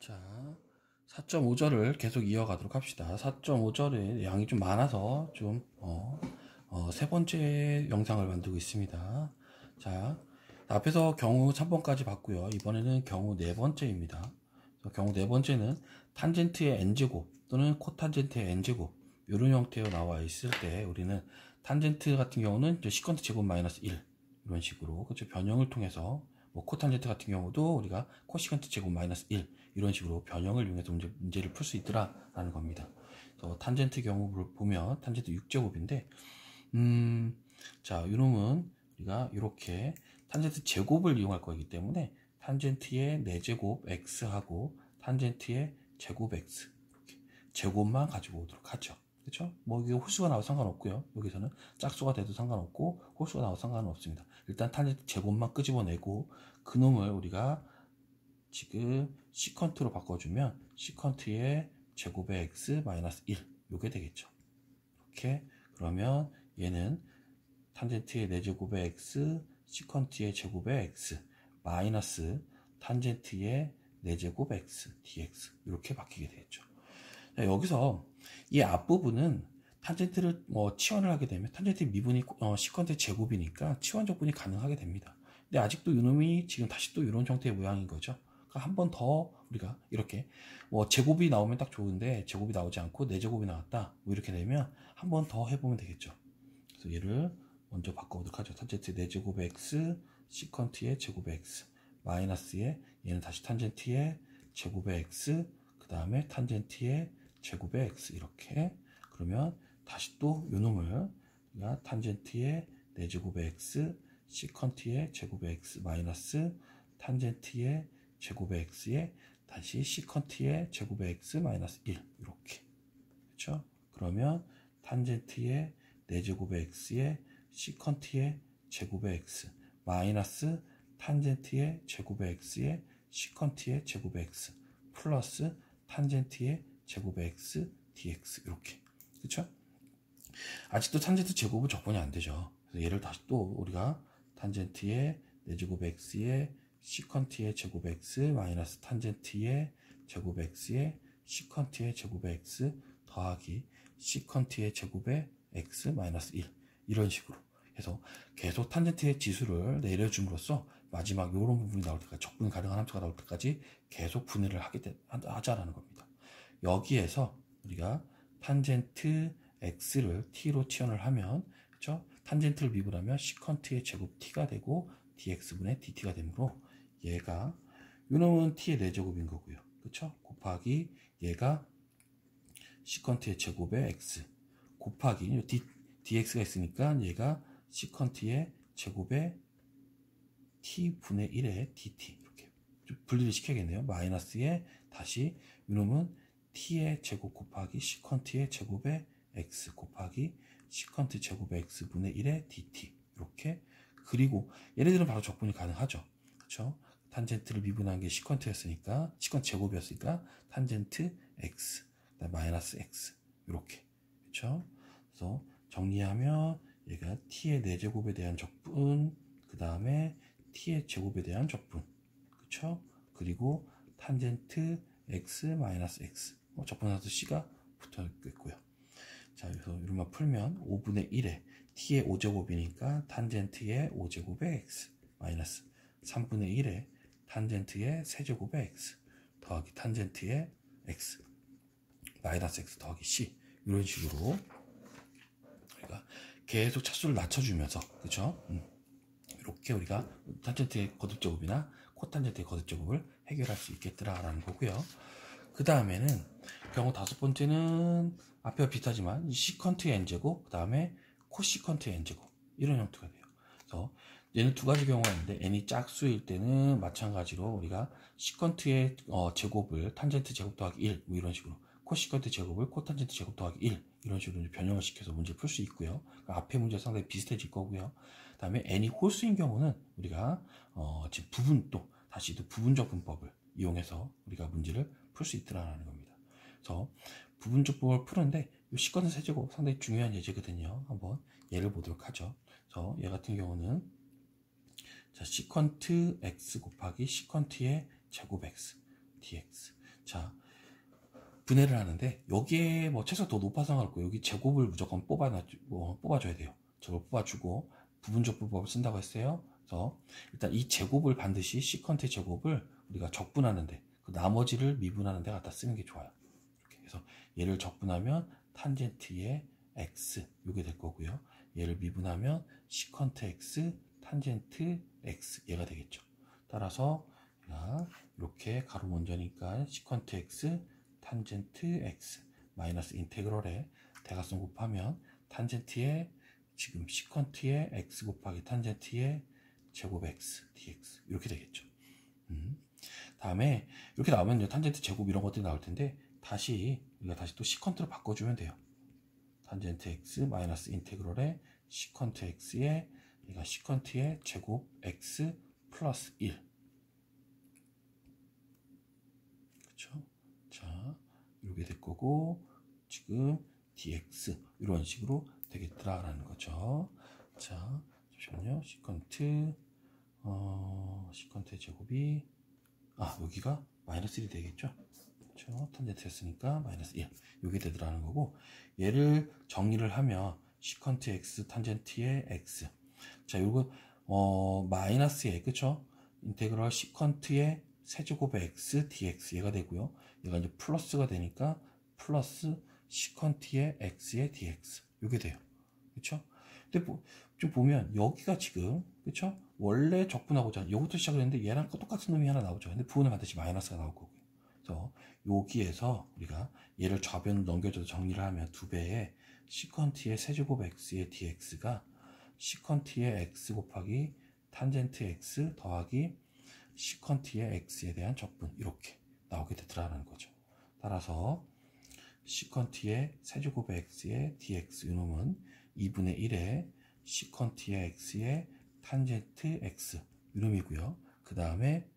자, 4.5절을 계속 이어가도록 합시다. 4.5절의 양이 좀 많아서 좀 세 번째 영상을 만들고 있습니다. 자, 앞에서 경우 3번까지 봤고요. 이번에는 경우 네 번째입니다. 경우 네 번째는 탄젠트의 n제곱 또는 코탄젠트의 n제곱 이런 형태로 나와 있을 때 우리는 탄젠트 같은 경우는 시컨트 제곱 마이너스 1 이런 식으로 그렇죠. 변형을 통해서 코탄젠트 같은 경우도 우리가 코시컨트 제곱 마이너스 1 이런 식으로 변형을 이용해서 문제를 풀 수 있더라 라는 겁니다. 그래서 탄젠트 경우를 보면 탄젠트 6제곱인데 자, 이놈은 우리가 이렇게 탄젠트 제곱을 이용할 거기 때문에 탄젠트의 4제곱 x하고 탄젠트의 제곱 x 이렇게 제곱만 가지고 오도록 하죠. 그렇죠? 이게 홀수가 나와도 상관없고요. 여기서는 짝수가 돼도 상관없고 홀수가 나와도 상관은 없습니다. 일단 탄젠트 제곱만 끄집어내고 그놈을 우리가 지금 시컨트로 바꿔주면 시컨트의 제곱의 x 마이너스 1 요게 되겠죠. 이렇게 그러면 얘는 탄젠트의 4제곱의 x 시컨트의 제곱의 x 마이너스 탄젠트의 4제곱 x dx 이렇게 바뀌게 되겠죠. 자, 여기서 이 앞부분은 탄젠트를 치환을 하게 되면 탄젠트 미분이 시컨트의 제곱이니까 치환 적분이 가능하게 됩니다. 근데 아직도 이놈이 지금 다시 또 이런 형태의 모양인 거죠. 한 번 더 우리가 이렇게 제곱이 나오면 딱 좋은데 제곱이 나오지 않고 4제곱이 나왔다 이렇게 되면 한 번 더 해보면 되겠죠. 그래서 얘를 먼저 바꿔보도록 하죠. 탄젠트 4제곱의 x 시컨트의 제곱의 x 마이너스에 얘는 다시 탄젠트의 제곱의 x 그 다음에 탄젠트의 제곱의 x 이렇게 그러면 다시 또 요놈을 우리가 탄젠트의 4제곱의 x 시컨트의 제곱의 x 마이너스 탄젠트의 제곱의 x에 다시 시컨트의 제곱의 x 마이너스 1 이렇게 그렇죠? 그러면 탄젠트의 4제곱의 x에 시컨트의 제곱의 x 마이너스 탄젠트의 제곱의 x에 시컨트의 제곱의 x 플러스 탄젠트의 제곱의 x dx 이렇게 그렇죠? 아직도 탄젠트 제곱은 적분이 안 되죠. 그래서 얘를 다시 또 우리가 탄젠트의 4제곱 x에 시컨트의 제곱 x 마이너스 탄젠트의 제곱 x에 시컨트의 제곱의 x 더하기 시컨트의 제곱의 x 마이너스 1 이런 식으로 해서 계속 탄젠트의 지수를 내려줌으로써 마지막 이런 부분이 나올 때까지 적분이 가능한 함수가 나올 때까지 계속 분해를 하자라는 겁니다. 여기에서 우리가 탄젠트 x를 t로 치환을 하면 그렇죠? 탄젠트를 미분하면 시컨트의 제곱 t가 되고 dx분의 dt가 되므로 얘가 요놈은 t의 4제곱인 거고요. 그렇죠? 곱하기 얘가 시컨트의 제곱의 x 곱하기 dx가 있으니까 얘가 시컨트의 제곱의 t분의 1의 dt 이렇게 좀 분리를 시켜야겠네요. 마이너스에 다시 요놈은 t의 제곱 곱하기 시컨트의 제곱의 x 곱하기 시컨트 제곱의 x분의 1의 dt 이렇게 그리고 얘네들은 바로 적분이 가능하죠. 그렇죠? 탄젠트를 미분한 게 시컨트였으니까 시컨트 제곱이었으니까 탄젠트 x 마이너스 x 이렇게 그렇죠? 그래서 정리하면 얘가 t의 4제곱에 대한 적분 그 다음에 t의 제곱에 대한 적분 그렇죠? 그리고 탄젠트 x 마이너스 x 적분하수 c가 붙어 있고요. 자, 그래서 이런만 풀면 5분의 1에 t의 5제곱이니까 탄젠트의 5제곱의 x 마이너스 3분의 1에 탄젠트의 세제곱의 x 더하기 탄젠트의 x 마이너스 x 더하기 c 이런 식으로 우리가 계속 차수를 낮춰주면서 그렇죠? 이렇게 우리가 탄젠트의 거듭제곱이나 코탄젠트의 거듭제곱을 해결할 수 있겠더라라는 거고요. 그 다음에는 경우 5번째는 앞에와 비슷하지만 시컨트의 n제곱 그 다음에 코시컨트의 n제곱 이런 형태가 돼요. 그래서 얘는 두 가지 경우가 있는데 n이 짝수일 때는 마찬가지로 우리가 시컨트의 제곱을 탄젠트 제곱 더하기 1 뭐 이런 식으로 코시컨트 제곱을 코탄젠트 제곱 더하기 1 이런 식으로 변형을 시켜서 문제를 풀 수 있고요. 그러니까 앞에 문제와 상당히 비슷해질 거고요. 그 다음에 n이 홀수인 경우는 우리가 지금 부분 또 다시 또 부분적 분법을 이용해서 우리가 문제를 풀 수 있더라는 겁니다. 그래서 부분적 분법을 푸는데 이 시컨트 세제곱 상당히 중요한 예제거든요. 한번 예를 보도록 하죠. 그래서 얘 같은 경우는 자, 시컨트 x 곱하기 시컨트의 제곱 x dx 자, 분해를 하는데 여기에 뭐 최소 더 높아서 상관없고 여기 제곱을 무조건 뽑아줘야 돼요. 저걸 뽑아주고 부분적 분법을 쓴다고 했어요. 그래서 일단 이 제곱을 반드시 시컨트의 제곱을 우리가 적분하는데 그 나머지를 미분하는 데 갖다 쓰는 게 좋아요. 이렇게 해서 얘를 적분하면 탄젠트의 x 요게 될 거고요. 얘를 미분하면 시컨트 x 탄젠트 x 얘가 되겠죠. 따라서 이렇게 가로 먼저니까 시컨트 x 탄젠트 x 마이너스 인테그럴에 대각선 곱하면 탄젠트의 지금 시컨트의 x 곱하기 탄젠트의 제곱 x dx 이렇게 되겠죠. 다음에 이렇게 나오면 탄젠트 제곱 이런 것들이 나올 텐데 우리가 다시 또 시컨트로 바꿔주면 돼요. 탄젠트 x 마이너스 인테그럴에 시컨트 x의 시컨트의 제곱 x 플러스 1 그렇죠? 자, 이렇게 될 거고 지금 dx 이런 식으로 되겠더라라는 거죠. 자, 잠시만요. 시컨트의 제곱이 여기가 마이너스 1이 되겠죠. 그렇죠? 탄젠트였으니까 마이너스 1 이게 되더라는 거고 얘를 정리를 하면 시컨트 x 탄젠트의 x 자 요거 마이너스에 그쵸? 인테그럴 시컨트의 세제곱의 x dx 얘가 되고요. 얘가 이제 플러스가 되니까 플러스 시컨트의 x의 dx 요게 돼요. 그쵸? 근데 좀 보면 여기가 지금 그쵸? 원래 적분하고자 요것도 시작을 했는데 얘랑 똑같은 놈이 하나 나오죠. 근데 부분은 반드시 마이너스가 나올 거고요. 그래서 여기에서 우리가 얘를 좌변 넘겨줘서 정리를 하면 2배의 시컨트의 세제곱 x의 dx가 시컨트의 x 곱하기 탄젠트 x 더하기 시컨트의 x에 대한 적분 이렇게 나오게 되더라는 거죠. 따라서 시컨트의 세제곱의 x의 dx 이놈은 2분의 1의 시컨트의 x의 탄젠트 x 이놈이고요. 그 다음에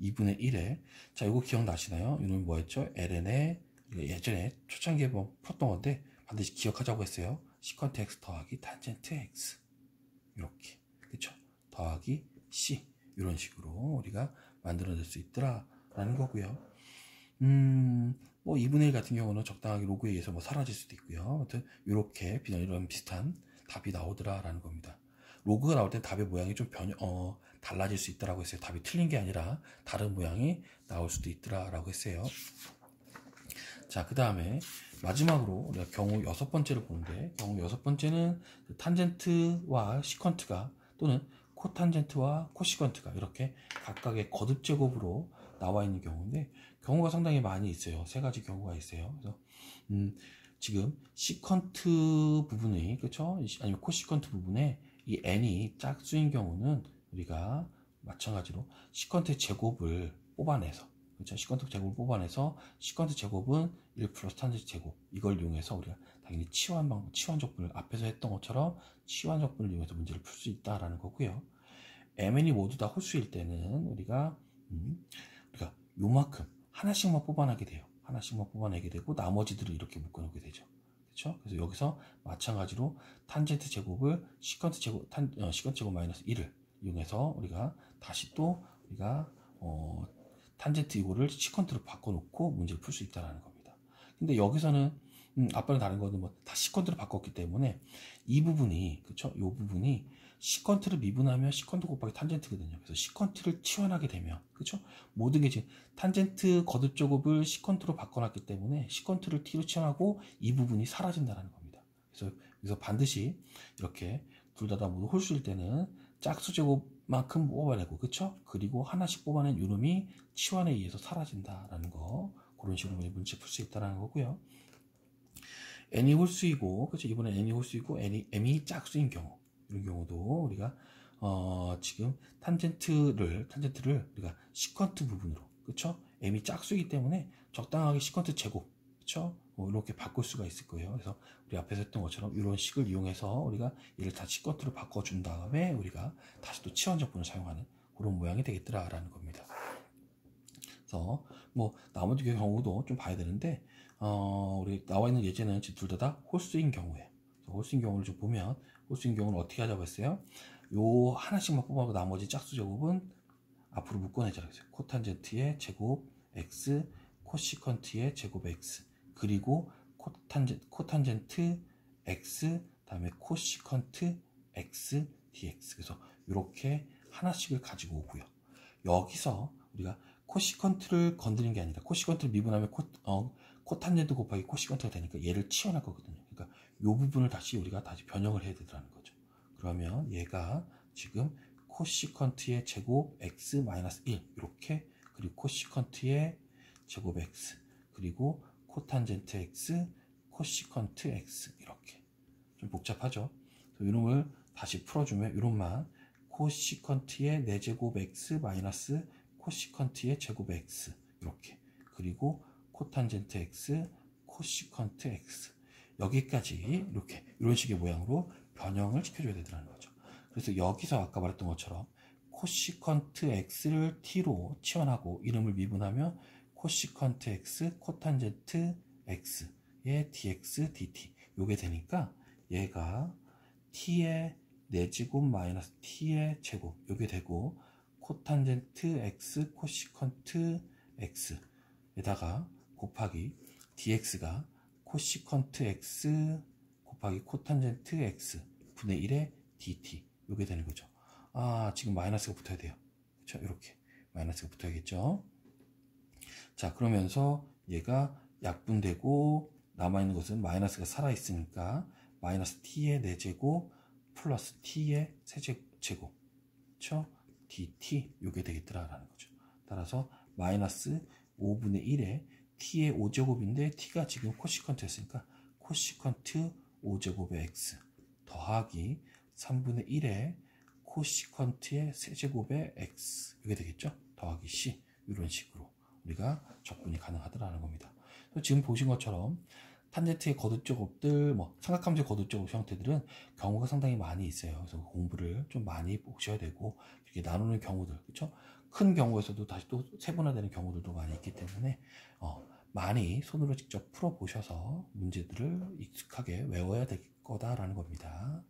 2분의 1에 자 이거 기억나시나요? 이놈이 뭐였죠? ln의 예전에 초창기에 풀었던 건데 반드시 기억하자고 했어요. 시컨트 x 더하기 탄젠트 x 이렇게 그쵸? 더하기 c 이런 식으로 우리가 만들어낼 수 있더라 라는 거고요. 뭐 2분의 1 같은 경우는 적당하게 로그에 의해서 뭐 사라질 수도 있고요. 아무튼 이렇게 이런 비슷한 답이 나오더라 라는 겁니다. 로그가 나올 때 답의 모양이 좀 달라질 수 있다라고 했어요. 답이 틀린 게 아니라 다른 모양이 나올 수도 있더라라고 했어요. 자, 그 다음에 마지막으로 우리가 경우 6번째를 보는데 경우 6번째는 탄젠트와 시컨트가 또는 코탄젠트와 코시컨트가 이렇게 각각의 거듭 제곱으로 나와 있는 경우인데 경우가 상당히 많이 있어요. 3가지 경우가 있어요. 그래서 지금 시컨트 부분이 그렇죠? 아니면 코시컨트 부분에 이 n이 짝수인 경우는 우리가 마찬가지로 시컨트 제곱을 뽑아내서 그렇죠? 시컨트 제곱을 뽑아내서 시컨트 제곱은 1 플러스 탄젠트 제곱 이걸 이용해서 우리가 당연히 치환 적분을 앞에서 했던 것처럼 치환 적분을 이용해서 문제를 풀 수 있다라는 거고요. mn이 모두 다 홀수일 때는 우리가 요만큼 하나씩만 뽑아내게 돼요. 하나씩만 뽑아내게 되고 나머지들을 이렇게 묶어놓게 되죠. 그렇죠? 그래서 여기서 마찬가지로 탄젠트 제곱을 시컨트 제곱 시컨트 제곱 마이너스 1을 이용해서 우리가 다시 또 우리가 탄젠트 이거를 시컨트로 바꿔놓고 문제를 풀 수 있다는 겁니다. 근데 여기서는 앞에는 다른 거는 뭐 다 시컨트로 바꿨기 때문에 이 부분이 그렇죠? 이 부분이 시컨트를 미분하면 시컨트 곱하기 탄젠트거든요. 그래서 시컨트를 치환하게 되면 그렇죠? 모든 게 지금 탄젠트 거듭 제곱을 시컨트로 바꿔놨기 때문에 시컨트를 t로 치환하고 이 부분이 사라진다는 겁니다. 그래서 반드시 이렇게 둘 다 모두 홀수일 때는 짝수 제곱만큼 뽑아내고 그렇죠? 그리고 하나씩 뽑아낸 요놈이 치환에 의해서 사라진다라는 거 그런 식으로 문제 풀 수 있다는 거고요. n이 홀수이고 그렇죠? 이번에 n이 홀수이고 m이 짝수인 경우 이런 경우도 우리가 지금 탄젠트를 우리가 시컨트 부분으로 그렇죠? m이 짝수이기 때문에 적당하게 시컨트 제곱 그렇죠? 이렇게 바꿀 수가 있을 거예요. 그래서 우리 앞에서 했던 것처럼 이런 식을 이용해서 우리가 얘를 다 시컨트로 바꿔준 다음에 우리가 다시 또 치환 적분을 사용하는 그런 모양이 되겠더라라는 겁니다. 그래서 뭐 나머지 경우도 좀 봐야 되는데 우리 나와 있는 예제는 둘 다 홀수인 경우에 홀수인 경우를 좀 보면 홀수인 경우는 어떻게 하자고 했어요? 요 하나씩만 뽑아고 나머지 짝수 제곱은 앞으로 묶어내자고 했어요. 코탄젠트의 제곱 x 코시컨트의 제곱 x 그리고 코탄젠트 x 다음에 코시컨트 x dx. 그래서 이렇게 하나씩을 가지고 오고요. 여기서 우리가 코시컨트를 건드린 게 아니라 코시컨트를 미분하면 코탄젠트 곱하기 코시컨트가 되니까 얘를 치워낼 거거든요. 그러니까 이 부분을 우리가 다시 변형을 해야 되더라는 거죠. 그러면 얘가 지금 코시컨트의 제곱 x 마이너스 1 이렇게, 그리고 코시컨트의 제곱 x 그리고 코탄젠트 x 코시컨트 x 이렇게. 좀 복잡하죠. 이놈을 다시 풀어주면 이놈만 코시컨트의 4제곱 x 마이너스 코시컨트의 제곱 x 이렇게, 그리고 코탄젠트 x 코시컨트 x 여기까지 이렇게 이런 식의 모양으로 변형을 시켜줘야 되더라는 거죠. 그래서 여기서 아까 말했던 것처럼 코시컨트 x를 t로 치환하고 이름을 미분하면 코시컨트 x 코탄젠트 x의 dx dt 요게 되니까 얘가 t의 4제곱 마이너스 t의 제곱 요게 되고, 코탄젠트 x 코시컨트 x에다가 곱하기 dx가 코시컨트 x 곱하기 코탄젠트 x 분의 1의 dt 요게 되는 거죠. 지금 마이너스가 붙어야 돼요. 그렇죠? 이렇게 마이너스가 붙어야겠죠. 자, 그러면서 얘가 약분되고 남아있는 것은 마이너스가 살아있으니까 마이너스 t의 4제곱 플러스 t의 세제곱 그렇죠? dt 요게 되겠더라라는 거죠. 따라서 마이너스 5분의 1에 t의 5제곱인데 t가 지금 코시컨트였으니까 코시컨트 5제곱의 x 더하기 3분의 1에 코시컨트의 세제곱의 x 이게 되겠죠. 더하기 c 이런 식으로 우리가 적분이 가능하다라는 겁니다. 지금 보신 것처럼 탄젠트의 거듭적 곱들, 삼각함수의 거듭적 곱 형태들은 경우가 상당히 많이 있어요. 그래서 공부를 좀 많이 보셔야 되고, 이렇게 나누는 경우들, 그렇죠? 큰 경우에서도 다시 또 세분화되는 경우들도 많이 있기 때문에 많이 손으로 직접 풀어 보셔서 문제들을 익숙하게 외워야 될 거다라는 겁니다.